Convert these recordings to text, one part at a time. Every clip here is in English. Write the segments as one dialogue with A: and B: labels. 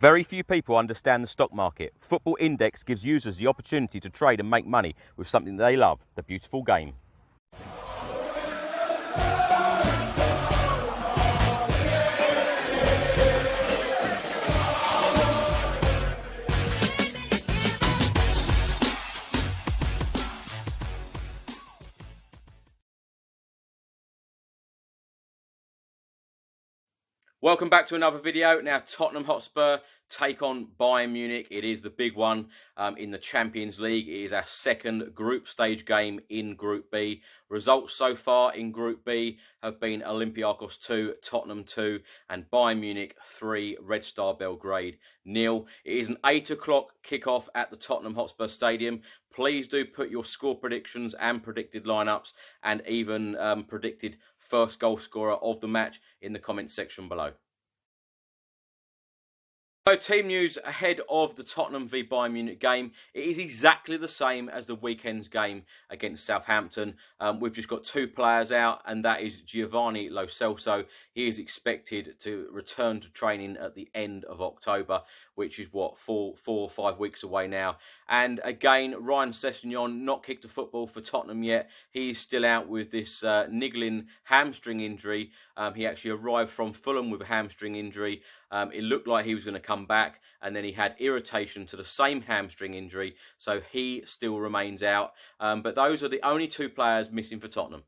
A: Very few people understand the stock market. Football Index gives users the opportunity to trade and make money with something they love, the beautiful game. Welcome back to another video. Now, Tottenham Hotspur take on Bayern Munich. It is the big one in the Champions League. It is our second group stage game in Group B. Results so far in Group B have been Olympiacos 2, Tottenham 2, and Bayern Munich 3, Red Star Belgrade 0. It is an 8 o'clock kickoff at the Tottenham Hotspur Stadium. Please do put your score predictions and predicted lineups and even predicted first goal scorer of the match in the comments section below. So team news ahead of the Tottenham v Bayern Munich game. It is exactly the same as the weekend's game against Southampton. We've just got two players out, and that is Giovanni Lo Celso. He is expected to return to training at the end of October, which is what, four or 5 weeks away now. And again, Ryan Sessegnon not kicked a football for Tottenham yet. He's still out with this niggling hamstring injury. He actually arrived from Fulham with a hamstring injury. It looked like he was going to come back, and then he had irritation to the same hamstring injury, so he still remains out. But those are the only two players missing for Tottenham.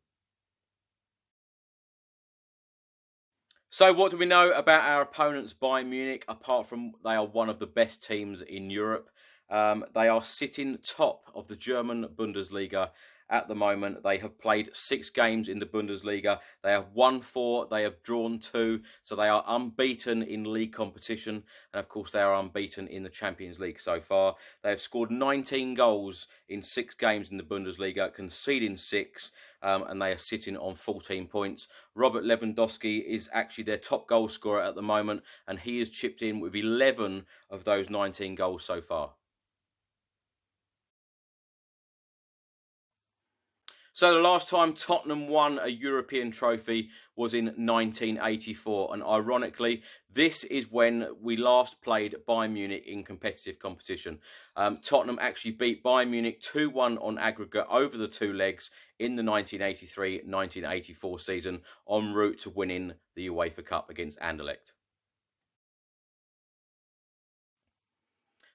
A: So what do we know about our opponents, Bayern Munich, apart from they are one of the best teams in Europe? They are sitting top of the German Bundesliga at the moment. They have played 6 games in the Bundesliga. They have won 4, they have drawn 2, so they are unbeaten in league competition, and of course they are unbeaten in the Champions League so far. They have scored 19 goals in 6 games in the Bundesliga, conceding 6, and they are sitting on 14 points. Robert Lewandowski is actually their top goal scorer at the moment, and he has chipped in with 11 of those 19 goals so far. So the last time Tottenham won a European trophy was in 1984, and ironically, this is when we last played Bayern Munich in competitive competition. Tottenham actually beat Bayern Munich 2-1 on aggregate over the 2 legs in the 1983-1984 season, en route to winning the UEFA Cup against Anderlecht.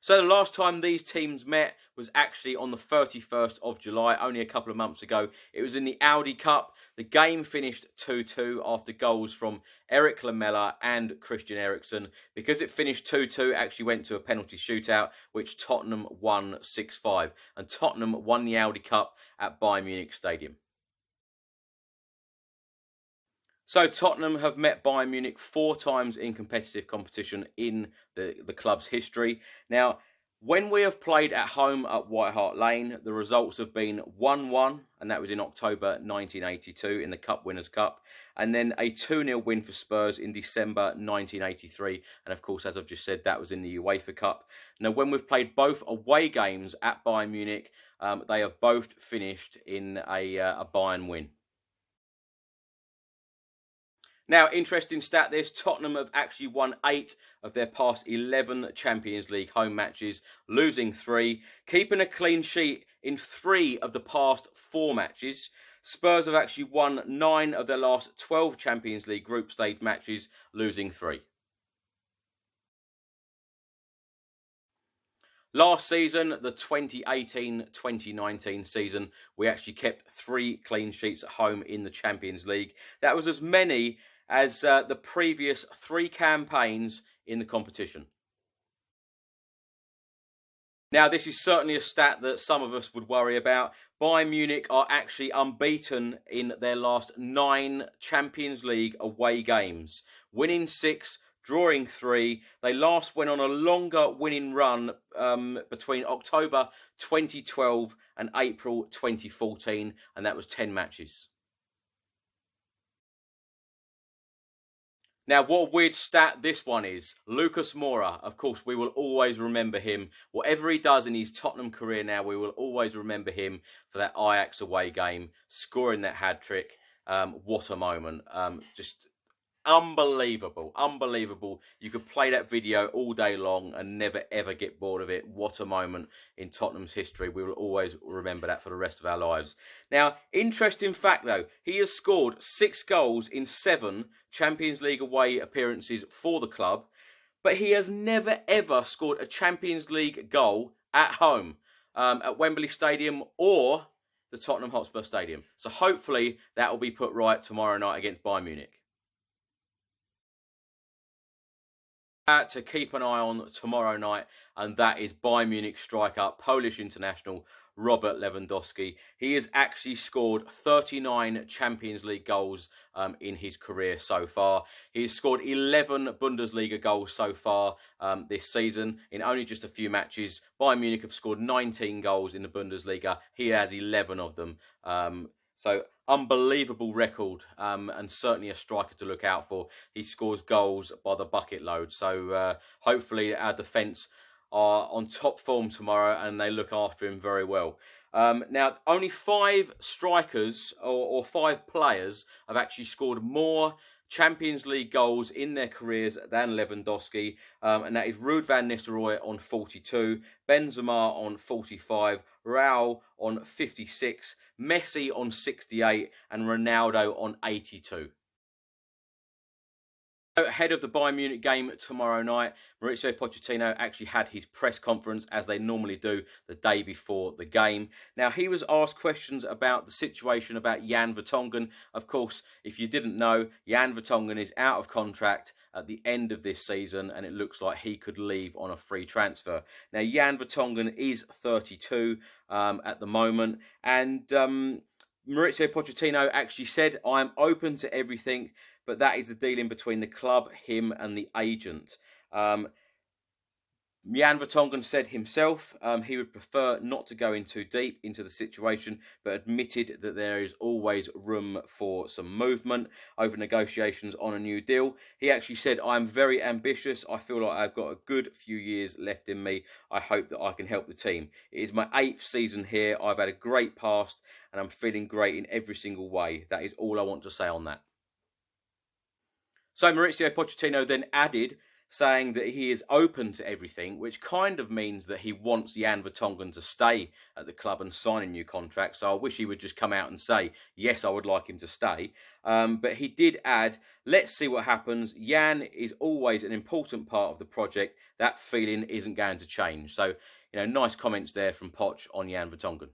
A: So the last time these teams met was actually on the 31st of July, only a couple of months ago. It was in the Audi Cup. The game finished 2-2 after goals from Eric Lamela and Christian Eriksen. Because it finished 2-2, it actually went to a penalty shootout, which Tottenham won 6-5. And Tottenham won the Audi Cup at Bayern Munich Stadium. So Tottenham have met Bayern Munich 4 times in competitive competition in the club's history. Now, when we have played at home at White Hart Lane, the results have been 1-1, and that was in October 1982 in the Cup Winners' Cup, and then a 2-0 win for Spurs in December 1983, and of course, as I've just said, that was in the UEFA Cup. Now, when we've played both away games at Bayern Munich, they have both finished in a Bayern win. Now, interesting stat this, Tottenham have actually won 8 of their past 11 Champions League home matches, losing 3, keeping a clean sheet in 3 of the past 4 matches. Spurs have actually won 9 of their last 12 Champions League group stage matches, losing 3. Last season, the 2018-2019 season, we actually kept 3 clean sheets at home in the Champions League. That was as many as the previous 3 campaigns in the competition. Now, this is certainly a stat that some of us would worry about. Bayern Munich are actually unbeaten in their last 9 Champions League away games, winning 6, drawing 3. They last went on a longer winning run between October 2012 and April 2014, and that was 10 matches. Now, what a weird stat this one is. Lucas Moura, of course, we will always remember him. Whatever he does in his Tottenham career now, we will always remember him for that Ajax away game, scoring that hat-trick. What a moment. Just Unbelievable, unbelievable. You could play that video all day long and never ever get bored of it. What a moment in Tottenham's history. We will always remember that for the rest of our lives. Now, interesting fact though, he has scored 6 goals in 7 Champions League away appearances for the club, but he has never ever scored a Champions League goal at home, at Wembley Stadium or the Tottenham Hotspur Stadium. So hopefully that will be put right tomorrow night against Bayern Munich. To keep an eye on tomorrow night, and that is Bayern Munich striker, Polish international Robert Lewandowski. He has actually scored 39 Champions League goals in his career so far. He has scored 11 Bundesliga goals so far this season in only just a few matches. Bayern Munich have scored 19 goals in the Bundesliga. He has 11 of them. So unbelievable record, and certainly a striker to look out for. He scores goals by the bucket load. So hopefully our defence are on top form tomorrow and they look after him very well. Now, only 5 strikers or 5 players have actually scored more Champions League goals in their careers than Lewandowski, and that is Ruud van Nistelrooy on 42, Benzema on 45, Raul on 56, Messi on 68, and Ronaldo on 82. Ahead of the Bayern Munich game tomorrow night, Mauricio Pochettino actually had his press conference, as they normally do, the day before the game. Now, he was asked questions about the situation about Jan Vertonghen. Of course, if you didn't know, Jan Vertonghen is out of contract at the end of this season, and it looks like he could leave on a free transfer. Now, Jan Vertonghen is 32 at the moment, and Mauricio Pochettino actually said, "I am open to everything," but that is the dealing between the club, him and the agent. Jan Vertonghen said himself he would prefer not to go in too deep into the situation, but admitted that there is always room for some movement over negotiations on a new deal. He actually said, "I'm very ambitious. I feel like I've got a good few years left in me. I hope that I can help the team. It is my 8th season here. I've had a great past and I'm feeling great in every single way. That is all I want to say on that." So Mauricio Pochettino then added, saying that he is open to everything, which kind of means that he wants Jan Vertonghen to stay at the club and sign a new contract. So I wish he would just come out and say, yes, I would like him to stay. But he did add, "Let's see what happens. Jan is always an important part of the project. That feeling isn't going to change." So, nice comments there from Poch on Jan Vertonghen.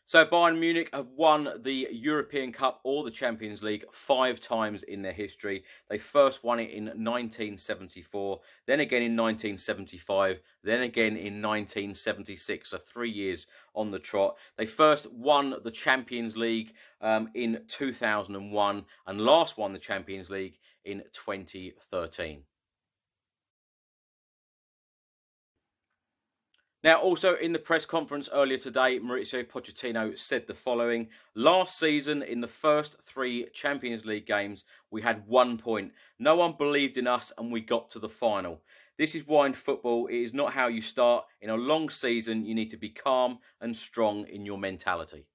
A: So Bayern Munich have won the European Cup or the Champions League 5 times in their history. They first won it in 1974, then again in 1975, then again in 1976, so 3 years on the trot. They first won the Champions League in 2001 and last won the Champions League in 2013. Now, also in the press conference earlier today, Mauricio Pochettino said the following: "Last season, in the first 3 Champions League games, we had 1 point. No one believed in us and we got to the final. This is why in football, it is not how you start. In a long season, you need to be calm and strong in your mentality."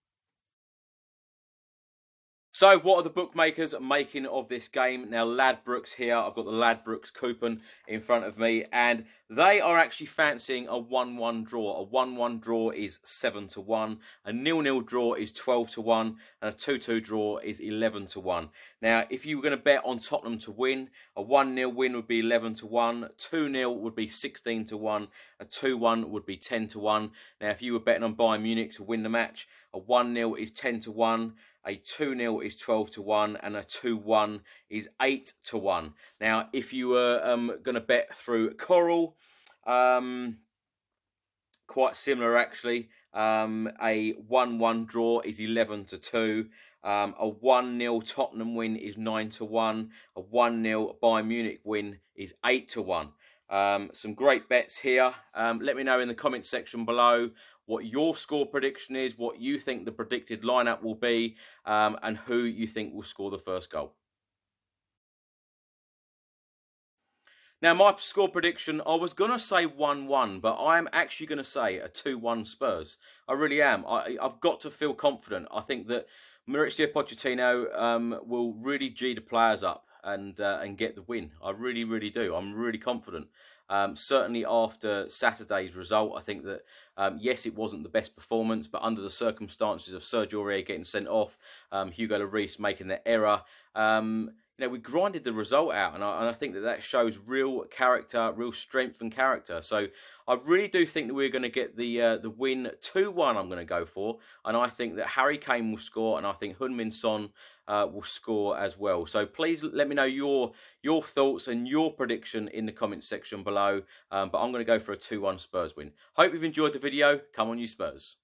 A: So, what are the bookmakers making of this game? Now, Ladbrokes here. I've got the Ladbrokes coupon in front of me, and they are actually fancying a 1-1 draw. A 1-1 draw is 7-1. A 0-0 draw is 12-1, and a 2-2 draw is 11-1. Now, if you were going to bet on Tottenham to win, a 1-0 win would be 11-1. 2-0 would be 16-1. A 2-1 would be 10-1. Now, if you were betting on Bayern Munich to win the match, a 1-0 is 10-1. A 2-0 is 12-1, and a 2-1 is 8-1. Now, if you were going to bet through Coral, quite similar actually. A 1-1 draw is 11-2. A 1-0 Tottenham win is 9-1. A 1-0 Bayern Munich win is 8-1. Some great bets here. Let me know in the comments section below what your score prediction is, what you think the predicted lineup will be, and who you think will score the first goal. Now, my score prediction, I was going to say 1-1, but I'm actually going to say a 2-1 Spurs. I really am. I've got to feel confident. I think that Mauricio Pochettino will really G the players up and get the win. I really, really do. I'm really confident. Certainly after Saturday's result, I think that, yes, it wasn't the best performance, but under the circumstances of Sergio Aurier getting sent off, Hugo Lloris making their error, we grinded the result out, and I think that shows real character, real strength and character. So I really do think that we're going to get the win 2-1. I'm going to go for, and I think that Harry Kane will score, and I think Heung-min Son will score as well. So please let me know your thoughts and your prediction in the comments section below. But I'm going to go for a 2-1 Spurs win. Hope you've enjoyed the video. Come on, you Spurs.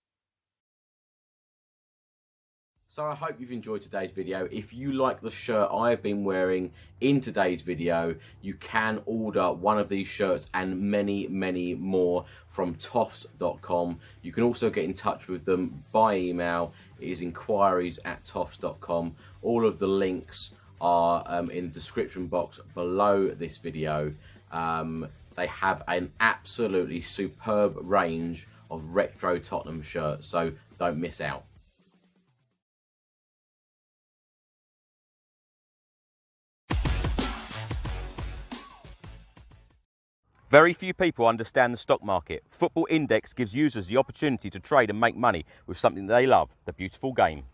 A: So I hope you've enjoyed today's video. If you like the shirt I've been wearing in today's video, you can order one of these shirts and many, many more from Toffs.com. You can also get in touch with them by email. It is Enquires@Toffs.com. All of the links are in the description box below this video. They have an absolutely superb range of retro Tottenham shirts, so don't miss out. Very few people understand the stock market. Football Index gives users the opportunity to trade and make money with something they love, the beautiful game.